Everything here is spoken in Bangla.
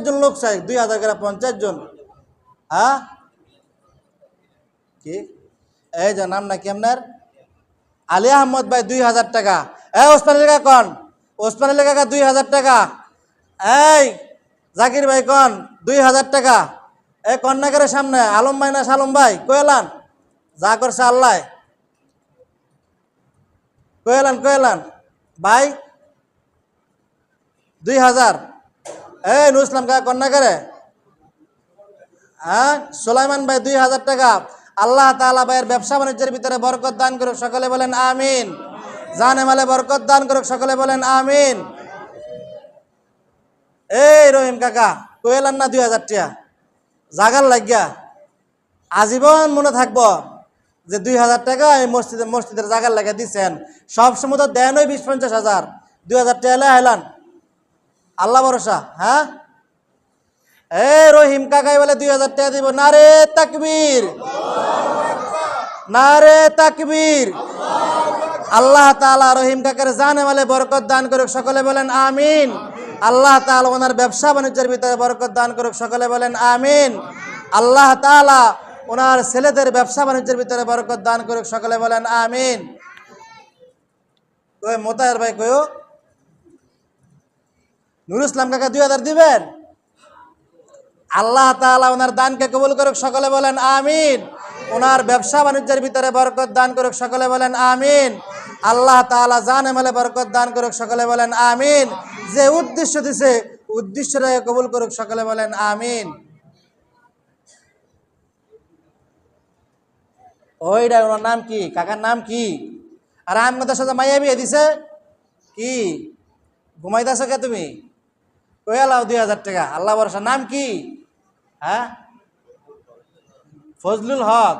জন লোক চাই 2000 করে 50 জন। হ্যাঁ কি এই যে নাম নাকি আপনার আলী আহমদ ভাই 2000 টাকা। ওসমান আলী কাকা কন, ওসমান আলী কাকা 2000 টাকা। এই জাকির ভাই কন 2000 টাকা। কন্যাকারের সামনে আলম ভাই না সালম ভাই কয়েলান যা করছে আল্লাহ কয়েলান ভাই 2000। নুর ইসলাম কাকা কন্যাকারে। সুলাইমান ভাই 2000 টাকা। আল্লাহ তাআলা ভাইয়ের ব্যবসা বাণিজ্যের ভিতরে বরকত দান করুক, সকলে বলেন আমিন। জানে মালে বরকত দান করুক, সকলে বলেন আমিন। এই রহিম কাকা কইলাম না 2000 টাকা জাগার লাগিয়া আজীবন মনে থাকবো যে 2000 টাকা এই মসজিদের জাগার লাগিয়া দিচ্ছেন। সব সময় তো দেন ওই 20-50 হাজার, 2000 টাকা এলে হাইলান আল্লাহ ভরসা। হ্যাঁ রহিম কাকাই বলে 2000 টাকা দিব। নারে তাকবীর, নারে তাকবীর। আল্লাহ তাআলা রহিম কাকার জানে মালে বরকত দান করুক, সকলে বলেন আমিন। আল্লাহ তাআলা ওনার ব্যবসা বাণিজ্যের ভিতরে বরকত দান করুক, সকলে বলেন আমিন। আল্লাহ তাআলা ওনার ছেলেদের ব্যবসা বাণিজ্যের ভিতরে বরকত দান করুক, সকলে বলেন আমিন। কই মোতায়ের ভাই কইও নুর ইসলাম কাকা 2000 দিবেন। আল্লাহ তাআলা ওনার দানকে কবুল করুক, সকলে বলেন আমিন। ওনার ব্যবসা বাণিজ্যের ভিতরে বরকত দান করুক, সকলে বলেন আমিন। আল্লাহ তাআলা জানে মালে বরকত দান করুক, সকলে বলেন আমিন। যে উদ্দেশ্য দিছে উদ্দেশ্যটাকে কবুল করুক, সকলে বলেন আমিন। ওইটা ওনার নাম কি, কাকার নাম কি? আর আমাদের সাথে মাইয়া বিয়ে দিছে কি? ঘুমাইতেছো কে তুমি? কইয়া লাও 2000 টাকা আল্লাহ ভরসা। নাম কি? হ্যাঁ ফজলুল হক।